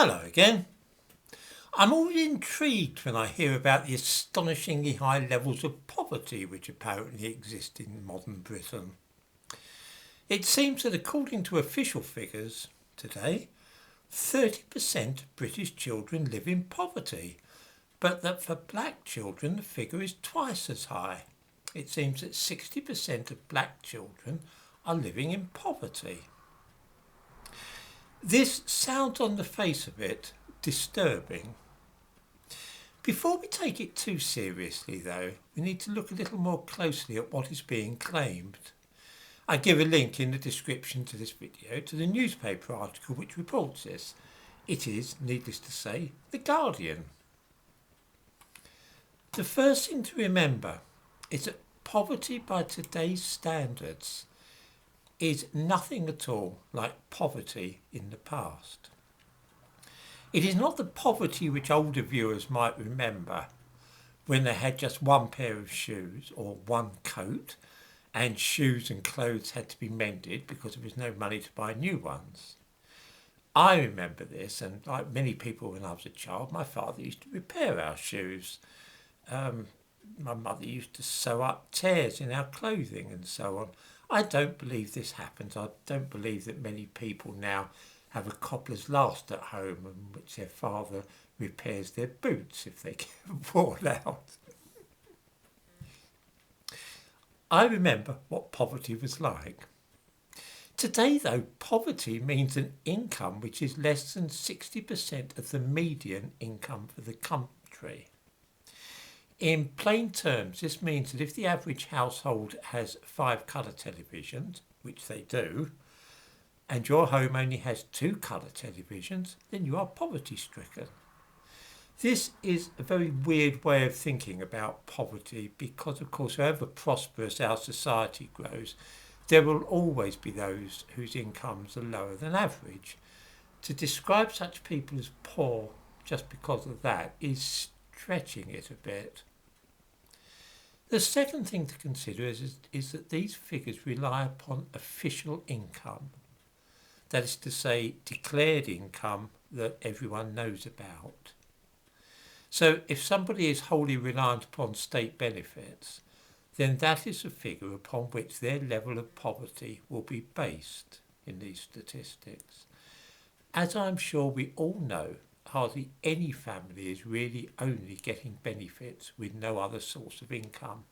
Hello again. I'm always intrigued when I hear about the astonishingly high levels of poverty which apparently exist in modern Britain. It seems that according to official figures today, 30% of British children live in poverty, but that for black children the figure is twice as high. It seems that 60% of black children are living in poverty. This sounds on the face of it disturbing. Before we take it too seriously though, we need to look a little more closely at what is being claimed. I give a link in the description to this video to the newspaper article which reports this. It is, needless to say, The Guardian. The first thing to remember is that poverty by today's standards is nothing at all like poverty in the past. It is not the poverty which older viewers might remember when they had just one pair of shoes or one coat and shoes and clothes had to be mended because there was no money to buy new ones. I remember this, and like many people when I was a child, my father used to repair our shoes. My mother used to sew up tears in our clothing and so on. I don't believe this happens. I don't believe that many people now have a cobbler's last at home in which their father repairs their boots if they get worn out. I remember what poverty was like. Today, though, poverty means an income which is less than 60% of the median income for the country. In plain terms, this means that if the average household has 5 colour televisions, which they do, and your home only has 2 colour televisions, then you are poverty stricken. This is a very weird way of thinking about poverty because, of course, however prosperous our society grows, there will always be those whose incomes are lower than average. To describe such people as poor just because of that is stretching it a bit. The second thing to consider is that these figures rely upon official income. That is to say, declared income that everyone knows about. So if somebody is wholly reliant upon state benefits, then that is the figure upon which their level of poverty will be based in these statistics. As I'm sure we all know, hardly any family is really only getting benefits with no other source of income.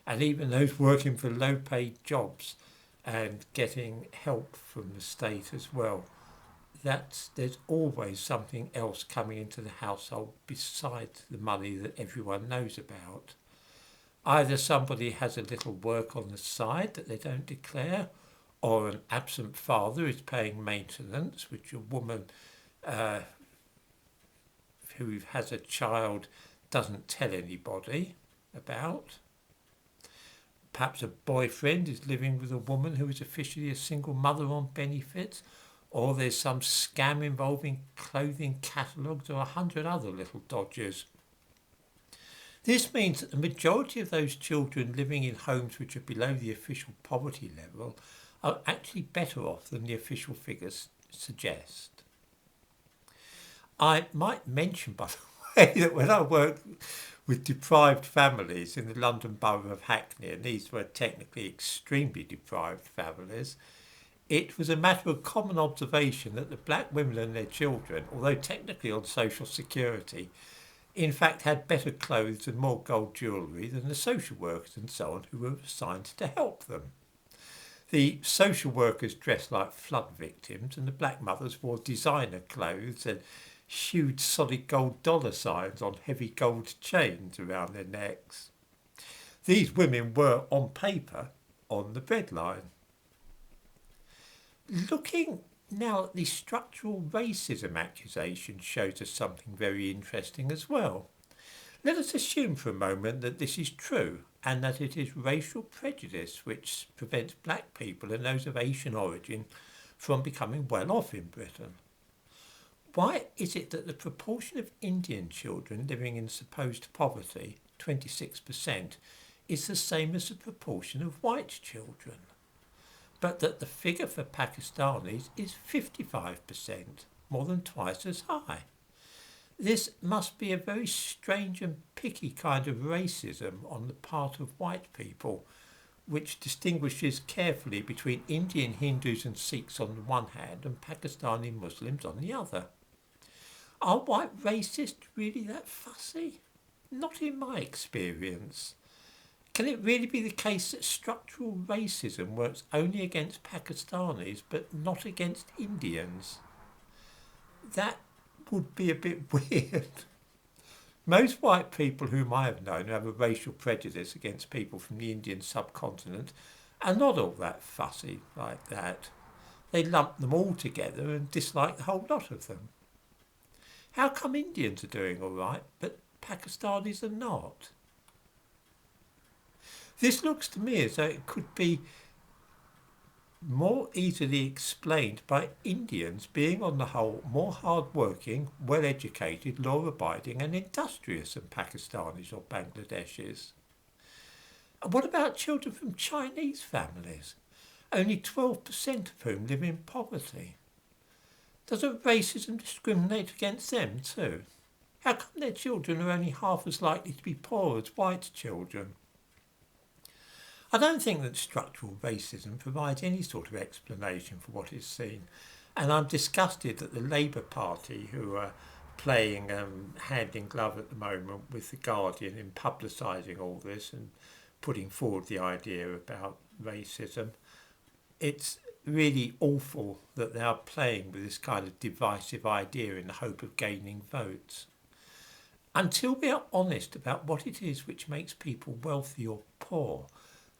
And even those working for low-paid jobs and getting help from the state as well, there's always something else coming into the household besides the money that everyone knows about. Either somebody has a little work on the side that they don't declare, or an absent father is paying maintenance, which a woman who has a child doesn't tell anybody about. Perhaps a boyfriend is living with a woman who is officially a single mother on benefits, or there's some scam involving clothing catalogues or 100 other little dodgers. This means that the majority of those children living in homes which are below the official poverty level are actually better off than the official figures suggest. I might mention, by the way, that when I worked with deprived families in the London Borough of Hackney, and these were technically extremely deprived families, it was a matter of common observation that the black women and their children, although technically on social security, in fact had better clothes and more gold jewellery than the social workers and so on who were assigned to help them. The social workers dressed like flood victims, and the black mothers wore designer clothes and huge solid gold dollar signs on heavy gold chains around their necks. These women were, on paper, on the breadline. Looking now at the structural racism accusation shows us something very interesting as well. Let us assume for a moment that this is true and that it is racial prejudice which prevents black people and those of Asian origin from becoming well off in Britain. Why is it that the proportion of Indian children living in supposed poverty, 26%, is the same as the proportion of white children, but that the figure for Pakistanis is 55%, more than twice as high. This must be a very strange and picky kind of racism on the part of white people, which distinguishes carefully between Indian Hindus and Sikhs on the one hand and Pakistani Muslims on the other. Are white racists really that fussy? Not in my experience. Can it really be the case that structural racism works only against Pakistanis but not against Indians? That would be a bit weird. Most white people whom I have known who have a racial prejudice against people from the Indian subcontinent are not all that fussy like that. They lump them all together and dislike the whole lot of them. How come Indians are doing all right, but Pakistanis are not? This looks to me as though it could be more easily explained by Indians being on the whole more hard-working, well-educated, law-abiding and industrious than Pakistanis or Bangladeshis. And what about children from Chinese families, only 12% of whom live in poverty? Doesn't racism discriminate against them too? How come their children are only half as likely to be poor as white children? I don't think that structural racism provides any sort of explanation for what is seen, and I'm disgusted that the Labour Party, who are playing hand in glove at the moment with The Guardian in publicising all this and putting forward the idea about racism, it's really awful that they are playing with this kind of divisive idea in the hope of gaining votes. Until we are honest about what it is which makes people wealthy or poor,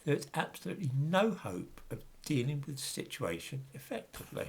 there is absolutely no hope of dealing with the situation effectively.